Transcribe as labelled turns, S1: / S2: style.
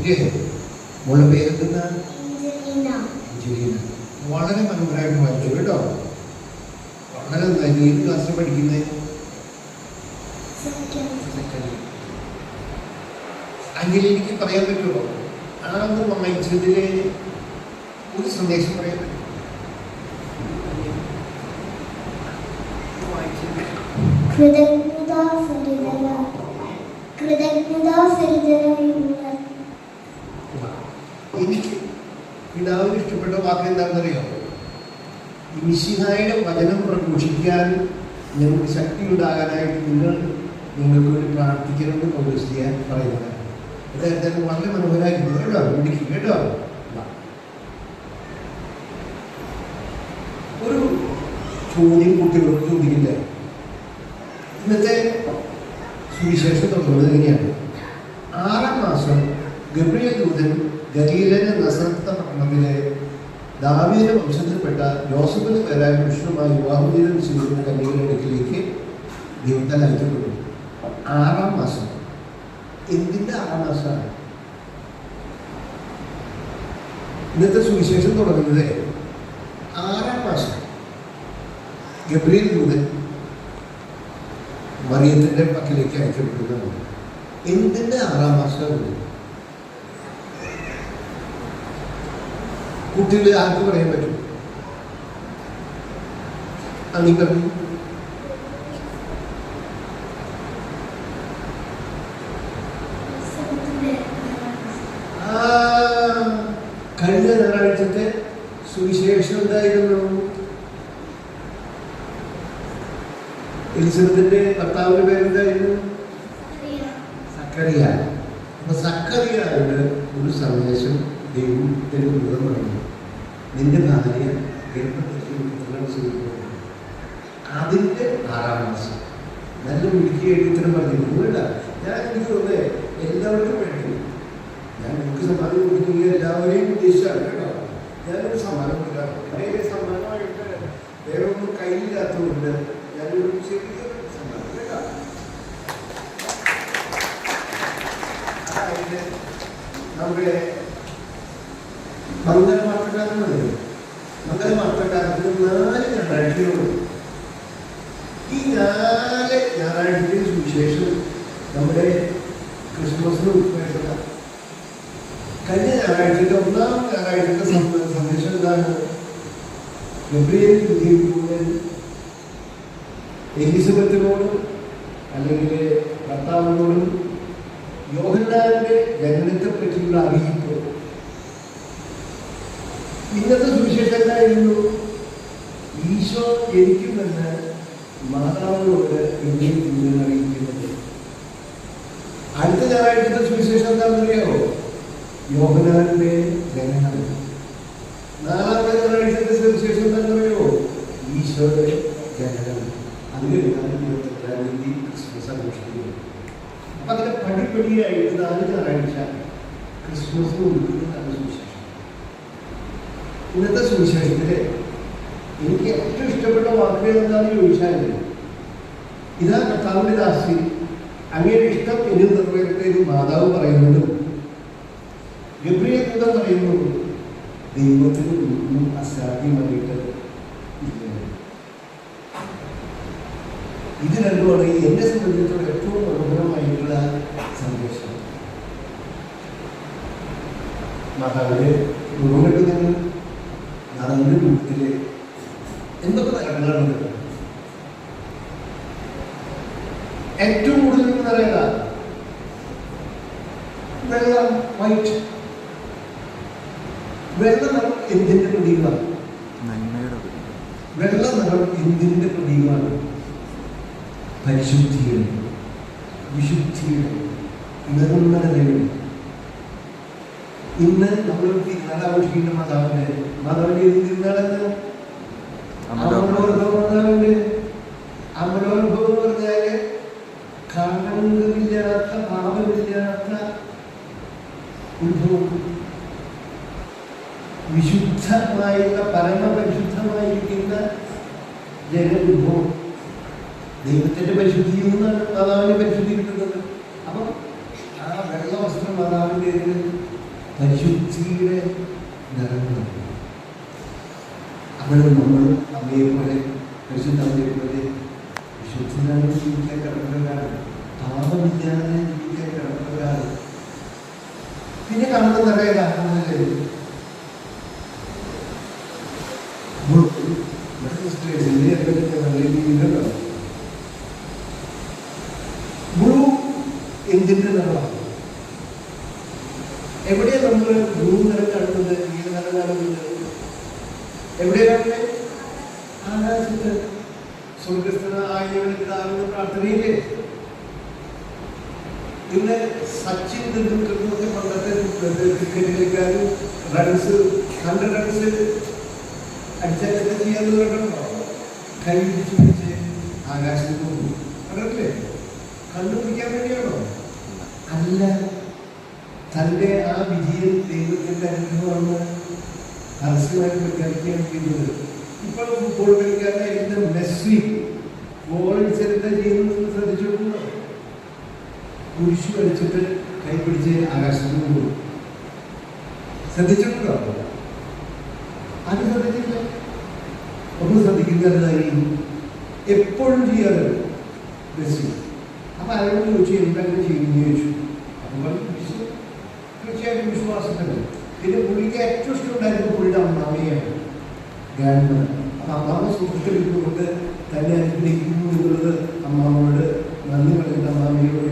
S1: Okay, മോളുടെ പേരെന്തുന്ന? വളരെ മനോഹരമായിട്ട് വായിച്ചു കേട്ടോ. വളരെ നന്നായി. ഏത് ക്ലാസ്സിൽ പഠിക്കുന്നത്? അങ്ങനെ എനിക്ക് പറയാൻ പറ്റുമോ? ആണെന്ന് വായിച്ചതിലെ ഒരു സന്ദേശം പറയാൻ പറ്റും? എനിക്ക് പിതാവിന് ഇഷ്ടപ്പെട്ട വാക്ക് എന്താണെന്നറിയോ? മിശിഹായുടെ വചനം പ്രഘോഷിക്കാൻ ഞങ്ങൾക്ക് ശക്തി ഉണ്ടാകാനായിട്ട് നിങ്ങൾക്ക് വേണ്ടി പ്രാർത്ഥിക്കണമെന്ന് പൗലോസ് ചെയ്യാൻ പറയുന്നത്. അതായത് വളരെ മനോഹരമായിരുന്നു കേട്ടോ. ഇടുക്കി കേട്ടോ. ഒരു ചോദ്യം കുട്ടികളോട് ചോദിക്കില്ല. ഇന്നത്തെ സുവിശേഷം തുടങ്ങുന്നത് എങ്ങനെയാണ്? 6 മാസം ഗബ്രിയേൽ ദൂതൻ ഗലീലയിലെ നസറത്ത് പട്ടണത്തിലെ ദാവീദിന്റെ വംശത്തിൽപ്പെട്ട യോസഫിന് പേരായ പുരുഷനുമായി വിവാഹം ചെയ്യുന്ന കന്യകയുടെ അടുക്കിലേക്ക് ദൈവത്താൽ അയക്കപ്പെട്ടു. 6 മാസം. എന്തിൻ്റെ 6 മാസമാണ്? ഇന്നത്തെ സുവിശേഷം തുടങ്ങുന്നത് 6 മാസം ഗബ്രിയേൽ ദൂതൻ മറിയത്തിൻ്റെ പക്കലേക്ക് അയക്കപ്പെടുന്നതാണ്. എന്തിൻ്റെ 6 മാസമാണ്? കുട്ടികൾ ആർക്ക് പറയാൻ പറ്റും? നീ പറഞ്ഞു. കഴിഞ്ഞ ഞായറാഴ്ചത്തെ സുവിശേഷം എന്തായിരുന്നു? എലിസബത്തിന്റെ ഭർത്താവിന്റെ പേരെന്തായിരുന്നു? സക്കറിയ. അപ്പൊ സക്കറിയായുടെ ഒരു സന്ദേശം ദൈവത്തിന് ദൂരം പറഞ്ഞു. നിന്റെ ഭാര്യ അതിൻ്റെ 6 മാസം. നല്ല മിടുക്കിയായിട്ട് ഇത്തരം പറഞ്ഞിരുന്നു കേട്ട. ഞാൻ എനിക്ക് തോന്നേ എല്ലാവർക്കും വേണ്ടി ഞാൻ എനിക്ക് സമ്മാനം കൊടുക്കുന്നത് എല്ലാവരെയും ഉദ്ദേശിച്ചാണ് കേട്ടോ. ഞാനൊരു സമ്മാനം കൊടുക്കാം. സമ്മാനമായിട്ട് വേറെ ഒന്നും കയ്യിലില്ലാത്തതുകൊണ്ട് ഞാനൊരു ചെറിയ സമ്മാനം കേട്ടോ. അതായത് നമ്മുടെ മംഗലമാട്ടക്കാരനാണ്. മംഗലമാട്ടക്കാരത്തിന് 4 ഞായറാഴ്ചകളുണ്ട്. ഈ 4 ഞായറാഴ്ചയ്ക്ക് സുവിശേഷം നമ്മുടെ ക്രിസ്മസിന് ഉൾപ്പെടുന്ന കഴിഞ്ഞ ഞായറാഴ്ചയുടെ 1-ാം ഞായറാഴ്ചയുടെ സന്ദേശം എന്താണ്? ഗബ്രിയേൽ ദൂതൻ എലിസബത്തിനോടും അല്ലെങ്കിൽ ഭർത്താവിനോടും യോഹന്നാന്റെ ജനനത്തെ പറ്റിയുള്ള അറിയിപ്പ്. ഇന്നത്തെ സുവിശേഷം എന്തായിരുന്നു? ഈശോ ജനിക്കുമെന്ന് മാതാവിനോട് ഗബ്രിയേൽ ദൂതൻ അറിയിക്കുന്നത്. അടുത്ത ഞായറാഴ്ചത്തെ സുവിശേഷം എന്താണെന്നറിയാമോ? യോഹന്നാന്റെ ജനനം. 4-ാമത്തെ ഞായറാഴ്ചത്തെ സുവിശേഷം എന്താണെന്നറിയാമോ? ഈശോയുടെ ജനനം. അതിന് 22-ാം തീയതി ക്രിസ്മസ് ആഘോഷിക്കുന്നു. അപ്പൊ അതിന്റെ പടിപ്പടിയായിട്ട് 4 ഞായറാഴ്ച ക്രിസ്മസിന് ഉൾപ്പെടുന്നതാണ് സുവിശേഷം. ഇന്നത്തെ സുവിശേഷത്തില് എനിക്ക് ഏറ്റവും ഇഷ്ടപ്പെട്ട വാക്കുകൾ എന്താണെന്ന് ചോദിച്ചാൽ, ഇതാ കർത്താവിന്റെ ദാസി, അങ്ങയുടെ ഇഷ്ടം എന്നിൽ നിറവേറട്ടെ എന്ന് മാതാവ് പറയുന്നതും ഗബ്രിയേൽ ദൂതൻ പറയുന്നതും ദൈവത്തിന് ഒന്നും അസാധ്യമായിട്ട് ഇല്ല. ഇത് രണ്ടുമാണ് എന്നെ സംബന്ധിച്ചിടത്തോളം ഏറ്റവും മനോഹരമായിട്ടുള്ള സന്ദേശം. മാതാവിന്റെ ഗുണങ്ങളിൽ നിന്ന് നടന്ന കൂട്ടത്തില് എന്തൊക്കെ നേട്ടങ്ങളാണ്? ഏറ്റവും കൂടുതൽ നിറയുക വെള്ളം, വൈറ്റ്. വെള്ള നിറം എന്തിന്റെ പ്രതീകമാണ്? വെള്ള നിറം എന്തിന്റെ പ്രതീകമാണ്? പരിശുദ്ധിയുടെ, വിശുദ്ധിയുടെ, നിർമ്മലതയുടെ. ഇന്ന് നമ്മൾ തിരുനാൾ ആഘോഷിക്കുന്ന മാതാവിന്റെ തിരുനാളെന്ന് മാതാവിന്റെ അമലോത്ഭവം എന്ന് പറഞ്ഞാല് കളങ്കമില്ലാത്ത, പാപമില്ലാത്ത ഉത്ഭവം. വിശുദ്ധമായുള്ള, പരമപരിശുദ്ധമായിരിക്കുന്ന ജഗദുത്ഭവം. ദൈവത്തിന്റെ പരിശുദ്ധിയിൽ നിന്നാണ് മാതാവിന്റെ പരിശുദ്ധി കിട്ടുന്നത്. അപ്പം ആ വെള്ള വസ്ത്രം മാതാവിൻ്റെ പരിശുദ്ധിയുടെ നിറങ്ങൾ. അപ്പോൾ നമ്മൾ അമ്മയെ പോലെ പരിശുദ്ധ അമ്മയെ പോലെ വിശുദ്ധനായി ജീവിക്കാൻ കടന്നവരാണ്, പാപമില്ലാതെ ജീവിക്കാൻ കടന്നവരാണ്. പിന്നെ കാണുന്ന നിറയെ കാണുന്നതല്ലേ ബ്ലൂ എന്തിൻ്റെ നിറമാണ്? എവിടെയാണ് നമ്മൾ ബ്ലൂ നിറം കാണുന്നത്, നീല നിറം കാണുന്നത്? എവിടെയാണ്? ആകാശത്ത് സ്വർഗസ്ഥനായവന് പിതാവിന്റെ പ്രാർത്ഥനയില്ലേ? ഇന്ന് സച്ചിൻ തെണ്ടുൽക്കറിനൊക്കെ പണ്ടത്തെ ക്രിക്കറ്റ് കളിക്കാരും റൺസ് 100 റൺസ് അടിച്ചാലൊക്കെ ചെയ്യാന്ന് കണ്ടോ? കൈ പിടിച്ച് പിടിച്ച് ആകാശത്ത് പോകും. കണ്ടല്ലേ? കണ്ടുപിടിക്കാൻ വേണ്ടിയാണോ? അല്ല, തൻ്റെ ആ വിജയം ദൈവത്തിൻ്റെ അനുഗ്രഹമാണ് പരസ്യമായി പ്രഖ്യാപിക്കുകയാണ് ചെയ്യുന്നത്. ഇപ്പോൾ ഫുട്ബോൾ കളിക്കാരനായിരുന്ന മെസ്സി ഗോൾ അടിച്ചെന്താ ചെയ്യുന്നത് ശ്രദ്ധിച്ചിട്ടുണ്ടോ? കുരിശു കളിച്ചിട്ട് കൈ പിടിച്ച് ആകാശത്ത് പോകും. ശ്രദ്ധിച്ചിട്ടുണ്ടോ? അത് ശ്രദ്ധിച്ചില്ല. ഒന്ന് ശ്രദ്ധിക്കുന്നതായി എപ്പോഴും ചെയ്യാറ് മെസ്സി. അപ്പം അയാളോട് ചോദിച്ചു എന്താണ് ചെയ്യുന്നത് ചോദിച്ചു. അപ്പോൾ തീർച്ചയായിട്ടും വിശ്വാസത്തില്ല. പിന്നെ പുള്ളിക്ക് ഏറ്റവും ഇഷ്ടമുണ്ടായിരുന്ന പുള്ളിയുടെ അമ്മാമയാണ് ഗാൻഡർ. അപ്പം അമ്മാമ സുഹൃത്തുക്കൾ കൊണ്ട് തന്നെ അനുഗ്രഹിക്കുന്നു എന്നുള്ളത് അമ്മാമയോട് നന്ദി പറയുന്ന അമ്മാമയോട്